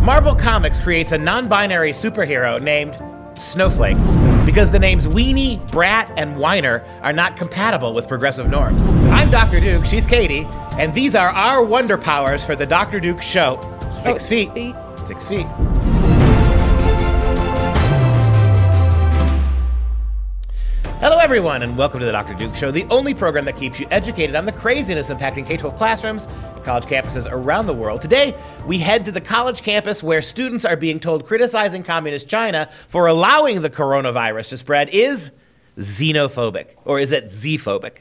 Marvel Comics creates a non-binary superhero named Snowflake because the names Weenie, Brat, and Whiner are not compatible with progressive norms. I'm Dr. Duke, she's Katie, and these are our wonder powers for the Dr. Duke Show. 6 feet. 6 feet. 6 feet. Hello everyone, and welcome to the Dr. Duke Show, the only program that keeps you educated on the craziness impacting K-12 classrooms and college campuses around the world. Today, we head to the college campus where students are being told criticizing communist China for allowing the coronavirus to spread is xenophobic, or is it Z-phobic?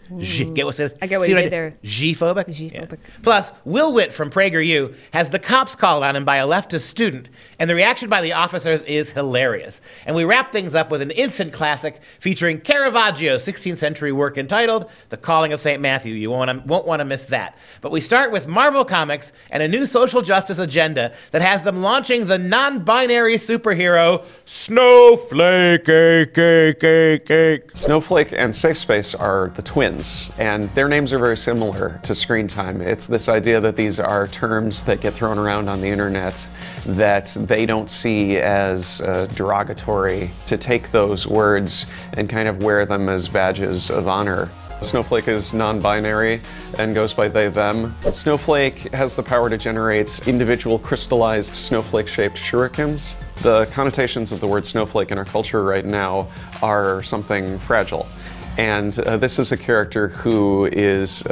Get what it says? I get what you did there. G-phobic? G-phobic. Yeah. Plus, Will Witt from PragerU has the cops called on him by a leftist student, and the reaction by the officers is hilarious. And we wrap things up with an instant classic featuring Caravaggio's 16th century work entitled The Calling of St. Matthew. You won't want to miss that. But we start with Marvel Comics and a new social justice agenda that has them launching the non-binary superhero Snowflake. Snowflake and Safe Space are the twins, and their names are very similar to screen time. It's this idea that these are terms that get thrown around on the internet that they don't see as derogatory, to take those words and kind of wear them as badges of honor. Snowflake is non-binary and goes by they, them. Snowflake has the power to generate individual crystallized snowflake-shaped shurikens. The connotations of the word snowflake in our culture right now are something fragile. And this is a character who is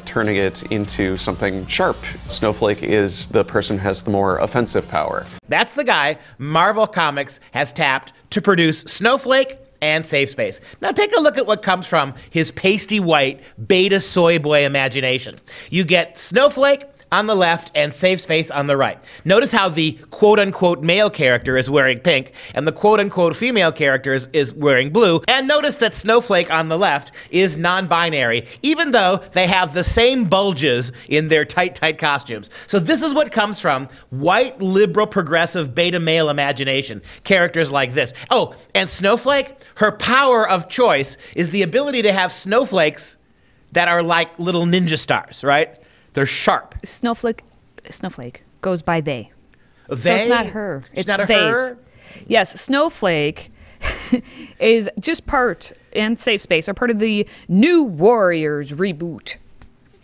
turning it into something sharp. Snowflake is the person who has the more offensive power. That's the guy Marvel Comics has tapped to produce Snowflake and Safe Space. Now take a look at what comes from his pasty white beta SOI Boy imagination. You get Snowflake on the left and Safe Space on the right. Notice how the quote-unquote male character is wearing pink and the quote-unquote female character is wearing blue. And notice that Snowflake on the left is non-binary, even though they have the same bulges in their tight costumes. So this is what comes from white, liberal, progressive, beta male imagination. Characters like this. Oh, and Snowflake, her power of choice is the ability to have snowflakes that are like little ninja stars, right? They're sharp. Snowflake goes by they. They? So it's not her. It's not a her? Yes, Snowflake is just part, and Safe Space are part of the New Warriors reboot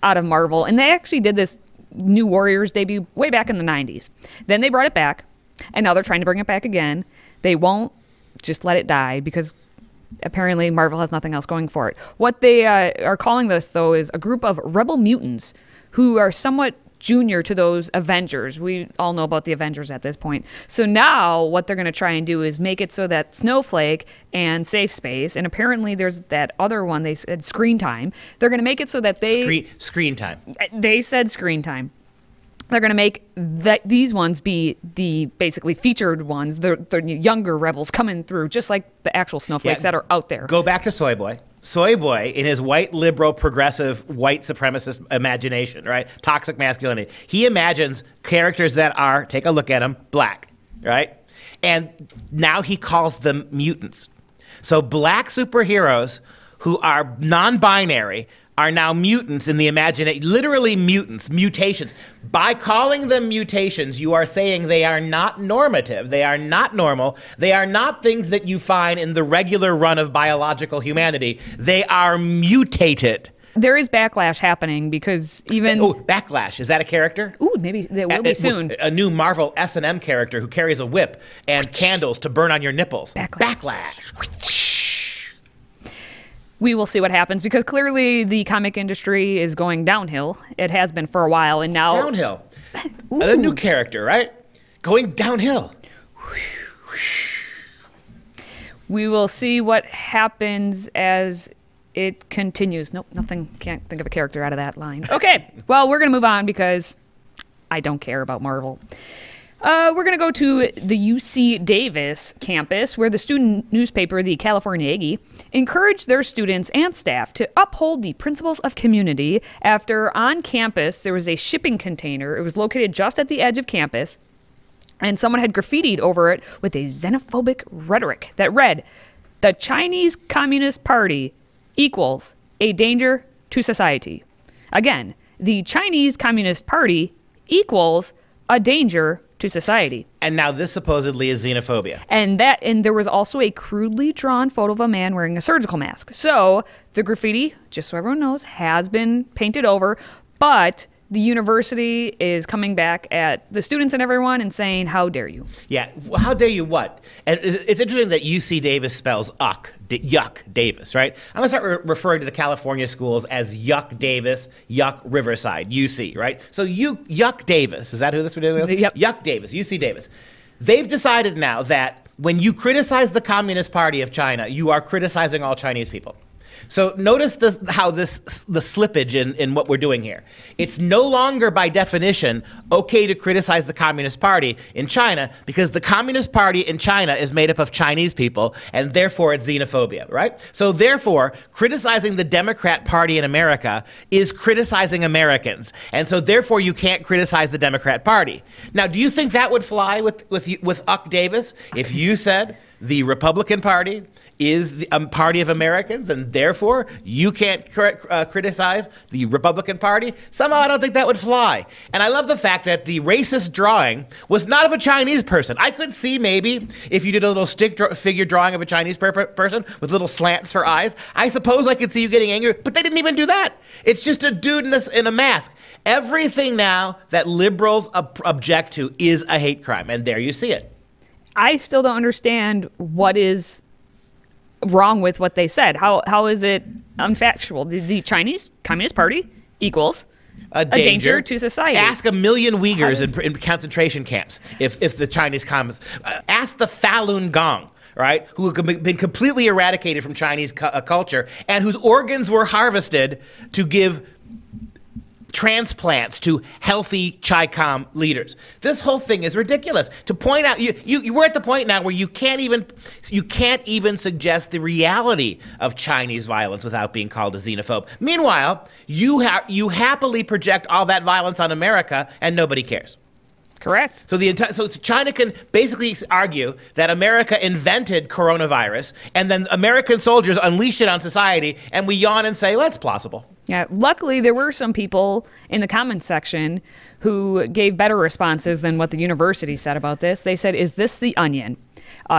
out of Marvel. And they actually did this New Warriors debut way back in the 90s. Then they brought it back, and now they're trying to bring it back again. They won't just let it die because apparently Marvel has nothing else going for it. What they are calling this, though, is a group of rebel mutants who are somewhat junior to those Avengers. We all know about the Avengers at this point. So now what they're going to try and do is make it so that Snowflake and Safe Space, and apparently there's that other one, they said Screen Time. They're going to make it so that they... Screen Time. They said Screen Time. They're going to make these ones be the basically featured ones, the younger rebels coming through, just like the actual snowflakes that are out there. Go back to SOI Boy. SOI Boy, in his white, liberal, progressive, white supremacist imagination, right? Toxic masculinity. He imagines characters that are, take a look at them, black, right? And now he calls them mutants. So black superheroes who are non-binary are now mutants in the imagination, literally mutants, mutations. By calling them mutations, you are saying they are not normative, they are not normal, they are not things that you find in the regular run of biological humanity. They are mutated. There is backlash happening because even... Oh, Backlash, is that a character? Ooh, maybe there will be soon. A new Marvel S&M character who carries a whip and candles to burn on your nipples. Backlash. We will see what happens because clearly the comic industry is going downhill. It has been for a while, and now... Downhill. A new character, right? Going downhill. We will see what happens as it continues. Nope, nothing. Can't think of a character out of that line. Okay, well, we're going to move on because I don't care about Marvel. We're going to go to the UC Davis campus, where the student newspaper, the California Aggie, encouraged their students and staff to uphold the principles of community after on campus there was a shipping container. It was located just at the edge of campus, and someone had graffitied over it with a xenophobic rhetoric that read, "The Chinese Communist Party equals a danger to society." Again, the Chinese Communist Party equals a danger to society. And now this supposedly is xenophobia. And there was also a crudely drawn photo of a man wearing a surgical mask. So the graffiti, just so everyone knows, has been painted over, but the university is coming back at the students and everyone and saying, how dare you? Yeah, how dare you what? And it's interesting that UC Davis spells Yuck Davis, right? I'm going to start referring to the California schools as Yuck Davis, Yuck Riverside, UC, right? So Yuck Davis, is that who this we're dealing with? Yep. Yuck Davis, UC Davis. They've decided now that when you criticize the Communist Party of China, you are criticizing all Chinese people. So notice the slippage in what we're doing here. It's no longer by definition okay to criticize the Communist Party in China because the Communist Party in China is made up of Chinese people and therefore it's xenophobia, right? So therefore, criticizing the Democrat Party in America is criticizing Americans. And so therefore you can't criticize the Democrat Party. Now, do you think that would fly with Yuck Davis if you said the Republican Party is the party of Americans, and therefore you can't criticize the Republican Party? Somehow I don't think that would fly. And I love the fact that the racist drawing was not of a Chinese person. I could see maybe if you did a little stick figure drawing of a Chinese person with little slants for eyes, I suppose I could see you getting angry, but they didn't even do that. It's just a dude in a mask. Everything now that liberals object to is a hate crime, and there you see it. I still don't understand what is wrong with what they said. How is it unfactual? The Chinese Communist Party equals a danger to society. Ask 1 million Uyghurs in concentration camps if the Chinese Communists. Ask the Falun Gong, right, who have been completely eradicated from Chinese culture and whose organs were harvested to give transplants to healthy Chi-Com leaders. This whole thing is ridiculous. To point out, we're at the point now where you can't even suggest the reality of Chinese violence without being called a xenophobe. Meanwhile, you happily project all that violence on America and nobody cares. Correct. So China can basically argue that America invented coronavirus and then American soldiers unleashed it on society, and we yawn and say, well, that's plausible. Yeah, luckily there were some people in the comments section who gave better responses than what the university said about this. They said, is this the Onion?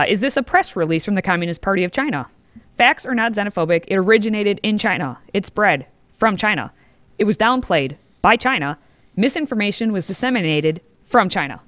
Is this a press release from the Communist Party of China? Facts are not xenophobic. It originated in China. It spread from China. It was downplayed by China. Misinformation was disseminated from China.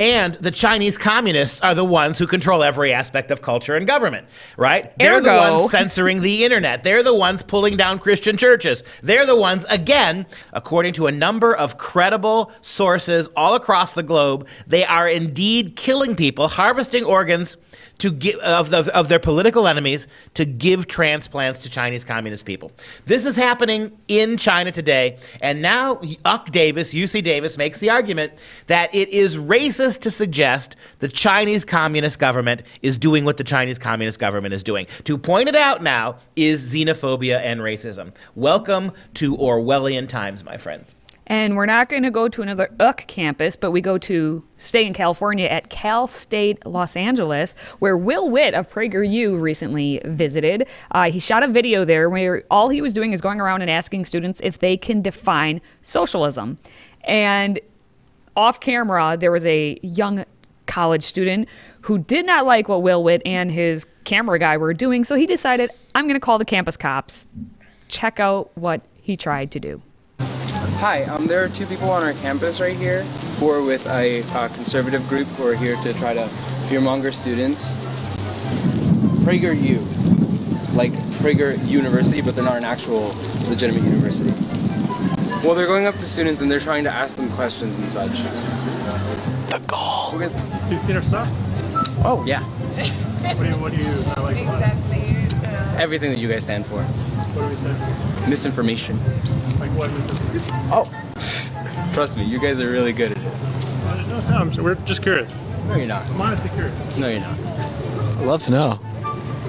And the Chinese communists are the ones who control every aspect of culture and government, right? They're the ones censoring the internet. They're the ones pulling down Christian churches. They're the ones, again, according to a number of credible sources all across the globe, they are indeed killing people, harvesting organs to give of their political enemies to give transplants to Chinese communist people. This is happening in China today, and now Yuck Davis, UC Davis, makes the argument that it is racist to suggest the Chinese communist government is doing what the Chinese communist government is doing. To point it out now is xenophobia and racism. Welcome to Orwellian times, my friends. And we're not going to go to another UC campus, but we go to stay in California at Cal State Los Angeles, where Will Witt of PragerU recently visited. He shot a video there where all he was doing is going around and asking students if they can define socialism. And off camera, there was a young college student who did not like what Will Witt and his camera guy were doing, so he decided, I'm going to call the campus cops. Check out what he tried to do. Hi, there are two people on our campus right here who are with a conservative group who are here to try to fearmonger students. PragerU, like Prager University, but they're not an actual legitimate university. Well, they're going up to students and they're trying to ask them questions and such. The goal. Have you seen our stuff? Oh, yeah. What do you not like about it? Everything that you guys stand for. What do we say? Misinformation. Like what misinformation? Oh, trust me, you guys are really good at it. No, we're just curious. No, you're not. I'm honestly curious. No, you're not. I'd love to know.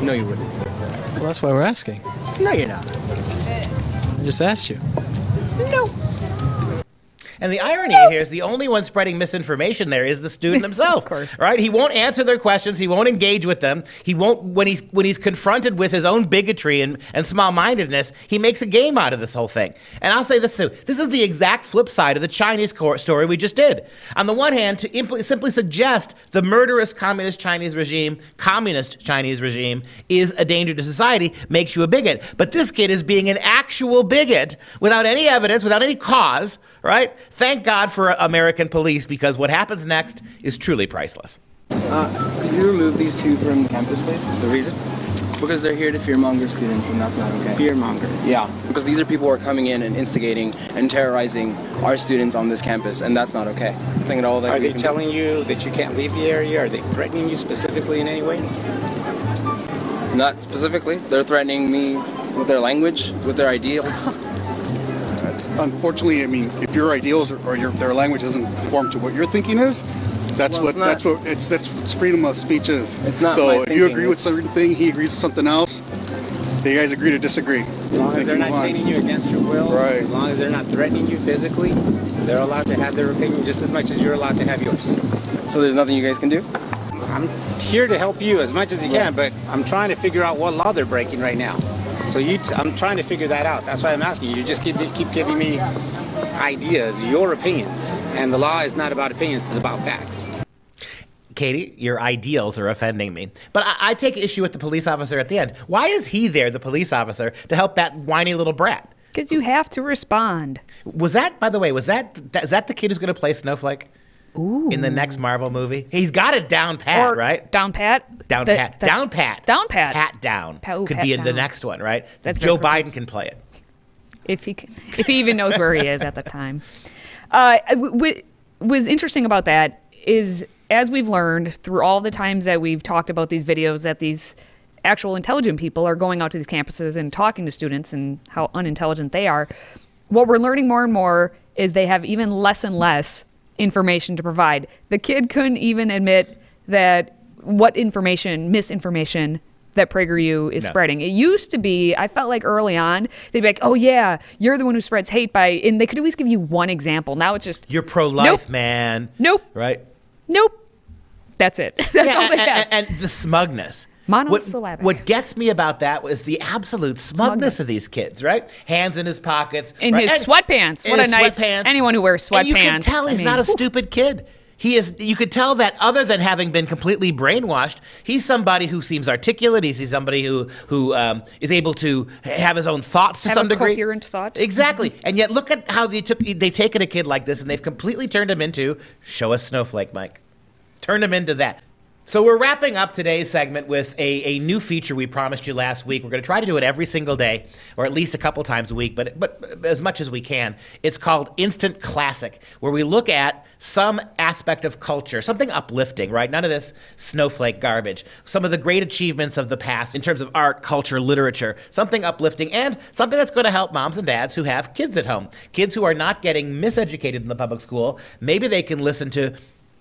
No, you wouldn't. Well, that's why we're asking. No, you're not. I just asked you. No. And the irony here is the only one spreading misinformation there is the student himself. Of course. Right? He won't answer their questions. He won't engage with them. He won't, when he's confronted with his own bigotry and small-mindedness, he makes a game out of this whole thing. And I'll say this too. This is the exact flip side of the Chinese story we just did. On the one hand, to simply suggest the murderous communist Chinese regime is a danger to society makes you a bigot. But this kid is being an actual bigot without any evidence, without any cause, right? Thank God for American police, because what happens next is truly priceless. Could you remove these two from the campus, please? The reason? Because they're here to fearmonger students, and that's not okay. Fearmonger? Yeah, because these are people who are coming in and instigating and terrorizing our students on this campus, and that's not okay. Think at all that Are they telling you that you can't leave the area? Are they threatening you specifically in any way? Not specifically. They're threatening me with their language, with their ideals. Unfortunately, I mean, if your ideals or their language doesn't conform to what your thinking is, that's what freedom of speech is. It's not. So if you agree with something, he agrees with something else, you guys agree to disagree. As long as they're not chaining you against your will, right. As long as they're not threatening you physically, they're allowed to have their opinion just as much as you're allowed to have yours. So there's nothing you guys can do? I'm here to help you as much as you can, but I'm trying to figure out what law they're breaking right now. So I'm trying to figure that out. That's why I'm asking you. You just keep giving me ideas, your opinions. And the law is not about opinions, it's about facts. Katie, your ideals are offending me. But I take issue with the police officer at the end. Why is he there, the police officer, to help that whiny little brat? Because you have to respond. Was that, by the way, is that the kid who's going to play Snowflake? Ooh. In the next Marvel movie? He's got it down pat, right? Down pat? Down pat. Down pat. Down pat. Pat down. Ooh, could pat be in the down. next one, right? That's Joe Biden can play it. If he even knows where he is at the time. What was interesting about that is, as we've learned through all the times that we've talked about these videos, that these actual intelligent people are going out to these campuses and talking to students and how unintelligent they are, what we're learning more and more is they have even less and less information to provide. The kid couldn't even admit that what misinformation that PragerU is spreading. It used to be, I felt like early on, they'd be like, oh yeah, you're the one who spreads hate and they could at least give you one example. Now it's just, you're pro-life, man. Nope. Right? Nope. That's it. That's all they have. And the smugness. Monosyllabic. What gets me about that was the absolute smugness of these kids, right? Hands in his pockets. In his sweatpants. What a nice, anyone who wears sweatpants. And you can tell he's not a stupid kid. You could tell that other than having been completely brainwashed, he's somebody who seems articulate. He's somebody who is able to have his own thoughts to some degree. Coherent thought. Exactly. And yet look at how they've taken a kid like this and they've completely turned him into, show us Snowflake, Mike. Turned him into that. So we're wrapping up today's segment with a new feature we promised you last week. We're going to try to do it every single day, or at least a couple times a week, but as much as we can. It's called Instant Classic, where we look at some aspect of culture, something uplifting, right? None of this snowflake garbage. Some of the great achievements of the past in terms of art, culture, literature, something uplifting, and something that's going to help moms and dads who have kids at home. Kids who are not getting miseducated in the public school, maybe they can listen to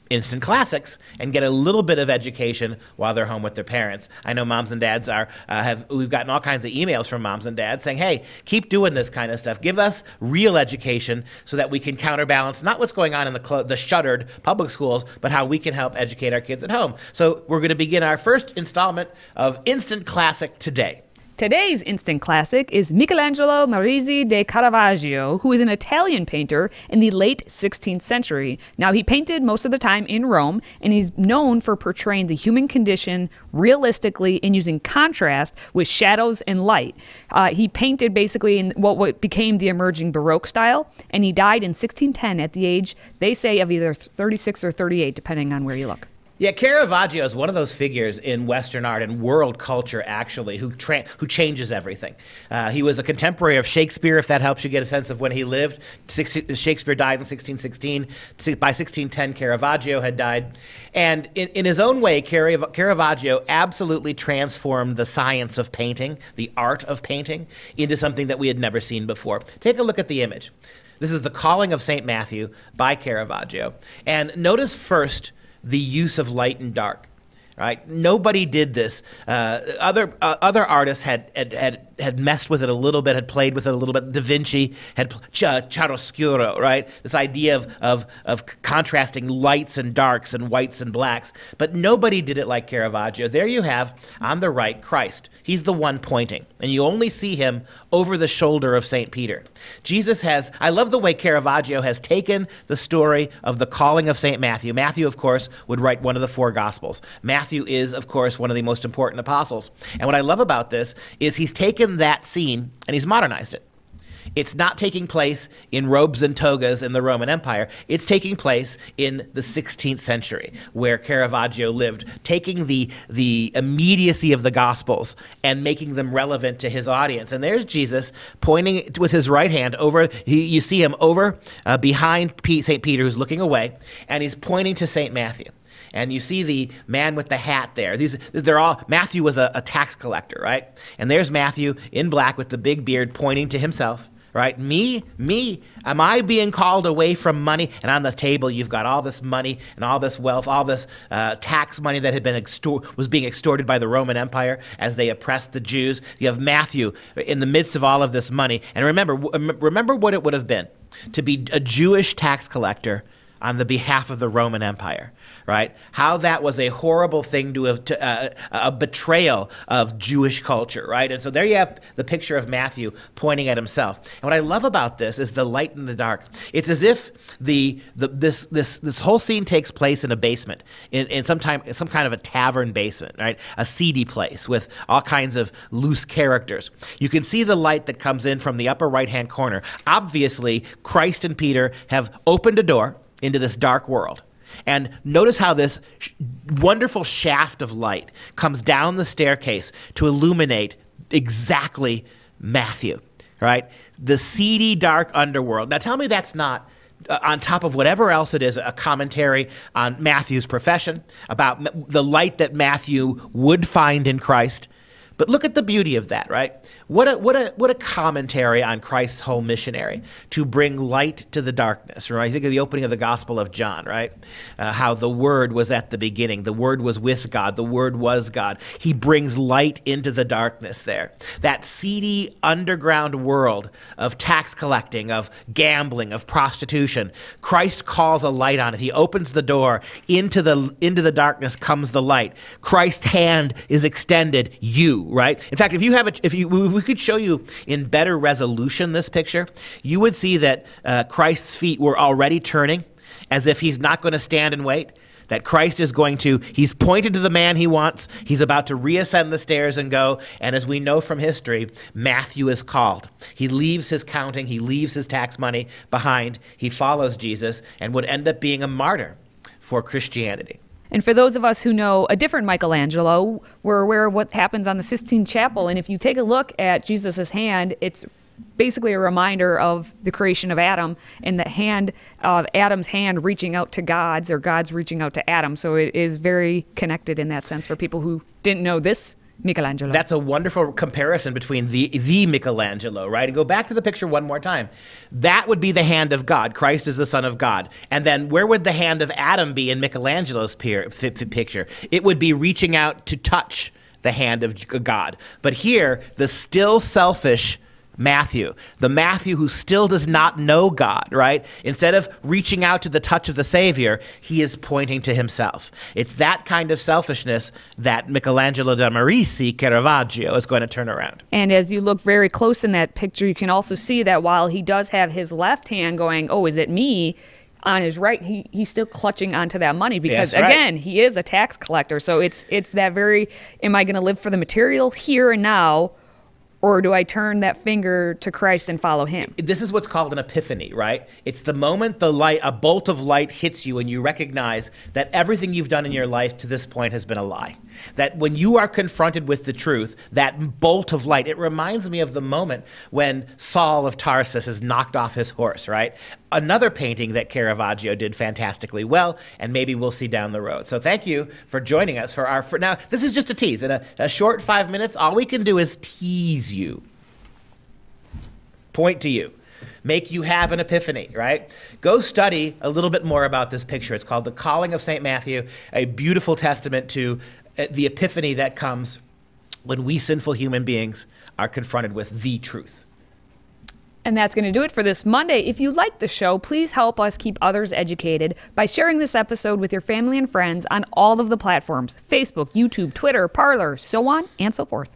Instant Classics and get a little bit of education while they're home with their parents. I know moms and dads we've gotten all kinds of emails from moms and dads saying, hey, keep doing this kind of stuff. Give us real education so that we can counterbalance not what's going on in the shuttered public schools, but how we can help educate our kids at home. So we're going to begin our first installment of Instant Classic today. Today's Instant Classic is Michelangelo Marisi de Caravaggio, who is an Italian painter in the late 16th century. Now, he painted most of the time in Rome, and he's known for portraying the human condition realistically and using contrast with shadows and light. He painted basically in what became the emerging Baroque style, and he died in 1610 at the age, they say, of either 36 or 38, depending on where you look. Yeah, Caravaggio is one of those figures in Western art and world culture, actually, who changes everything. He was a contemporary of Shakespeare, if that helps you get a sense of when he lived. Shakespeare died in 1616. By 1610, Caravaggio had died. And in his own way, Caravaggio absolutely transformed the science of painting, the art of painting, into something that we had never seen before. Take a look at the image. This is The Calling of St. Matthew by Caravaggio. And notice first the use of light and dark, right? Nobody did this. Other artists had had messed with it a little bit, had played with it a little bit. Da Vinci had chiaroscuro, right? This idea of contrasting lights and darks and whites and blacks. But nobody did it like Caravaggio. There you have, on the right, Christ. He's the one pointing, and you only see him over the shoulder of St. Peter. Jesus has, I love the way Caravaggio has taken the story of the calling of St. Matthew. Matthew, of course, would write one of the four Gospels. Matthew is, of course, one of the most important apostles. And what I love about this is he's taken that scene and he's modernized it. It's not taking place in robes and togas in the Roman Empire. It's taking place in the 16th century, where Caravaggio lived, taking the immediacy of the Gospels and making them relevant to his audience. And there's Jesus pointing with his right hand over. You see him over behind St. Peter, who's looking away, and he's pointing to St. Matthew. And you see the man with the hat there. Matthew was a tax collector, right? And there's Matthew in black with the big beard pointing to himself. Right? Me, am I being called away from money? And on the table, you've got all this money and all this wealth, all this tax money that had been was being extorted by the Roman Empire as they oppressed the Jews. You have Matthew in the midst of all of this money. And remember what it would have been to be a Jewish tax collector on the behalf of the Roman Empire, right? How that was a horrible thing a betrayal of Jewish culture, right? And so there you have the picture of Matthew pointing at himself. And what I love about this is the light and the dark. It's as if this whole scene takes place in a basement, in some kind of a tavern basement, right? A seedy place with all kinds of loose characters. You can see the light that comes in from the upper right-hand corner. Obviously, Christ and Peter have opened a door into this dark world. And notice how this wonderful shaft of light comes down the staircase to illuminate exactly Matthew, right? The seedy, dark underworld. Now tell me that's not, on top of whatever else it is, a commentary on Matthew's profession, about the light that Matthew would find in Christ. But look at the beauty of that, right? What a commentary on Christ's whole missionary, to bring light to the darkness. Right? I think of the opening of the Gospel of John, right? How the Word was at the beginning. The Word was with God. The Word was God. He brings light into the darkness there. That seedy underground world of tax collecting, of gambling, of prostitution. Christ calls a light on it. He opens the door. Into the darkness comes the light. Christ's hand is extended. Right? In fact, we could show you in better resolution this picture, you would see that Christ's feet were already turning, as if he's not going to stand and wait. That Christ is he's pointed to the man he wants, he's about to reascend the stairs and go, and as we know from history, Matthew is called. He leaves his counting, he leaves his tax money behind, he follows Jesus, and would end up being a martyr for Christianity. And for those of us who know a different Michelangelo, we're aware of what happens on the Sistine Chapel. And if you take a look at Jesus' hand, it's basically a reminder of the creation of Adam and the hand of Adam's hand reaching out to God's, or God's reaching out to Adam. So it is very connected in that sense for people who didn't know this Michelangelo. That's a wonderful comparison between the Michelangelo, right? And go back to the picture one more time. That would be the hand of God. Christ is the Son of God. And then where would the hand of Adam be in Michelangelo's picture? It would be reaching out to touch the hand of God. But here, the still selfish Matthew, the Matthew who still does not know God, right? Instead of reaching out to the touch of the Savior, he is pointing to himself. It's that kind of selfishness that Michelangelo da Merici, Caravaggio, is going to turn around. And as you look very close in that picture, you can also see that while he does have his left hand going, oh, is it me? On his right, he's still clutching onto that money because, again, he is a tax collector. So it's that very, am I going to live for the material here and now, or do I turn that finger to Christ and follow him? This is what's called an epiphany, right? It's the moment a bolt of light hits you and you recognize that everything you've done in your life to this point has been a lie. That when you are confronted with the truth, that bolt of light, it reminds me of the moment when Saul of Tarsus is knocked off his horse, right? Another painting that Caravaggio did fantastically well, and maybe we'll see down the road. So thank you for joining us now, this is just a tease. In a short 5 minutes, all we can do is tease you. Point to you. Make you have an epiphany, right? Go study a little bit more about this picture. It's called The Calling of St. Matthew, a beautiful testament to the epiphany that comes when we sinful human beings are confronted with the truth. And that's going to do it for this Monday. If you like the show, please help us keep others educated by sharing this episode with your family and friends on all of the platforms: Facebook, YouTube, Twitter, Parler, so on and so forth.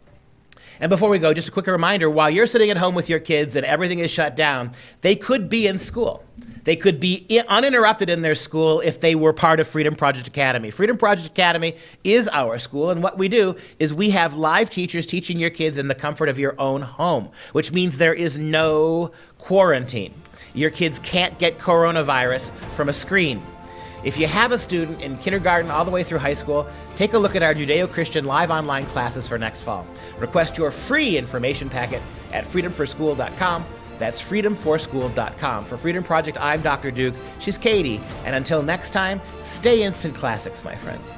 And before we go, just a quick reminder, while you're sitting at home with your kids and everything is shut down, they could be in school. They could be uninterrupted in their school if they were part of Freedom Project Academy. Freedom Project Academy is our school, and what we do is we have live teachers teaching your kids in the comfort of your own home, which means there is no quarantine. Your kids can't get coronavirus from a screen. If you have a student in kindergarten all the way through high school, take a look at our Judeo-Christian live online classes for next fall. Request your free information packet at freedomforschool.com. That's freedomforschool.com. For Freedom Project, I'm Dr. Duke. She's Katie. And until next time, stay instant classics, my friends.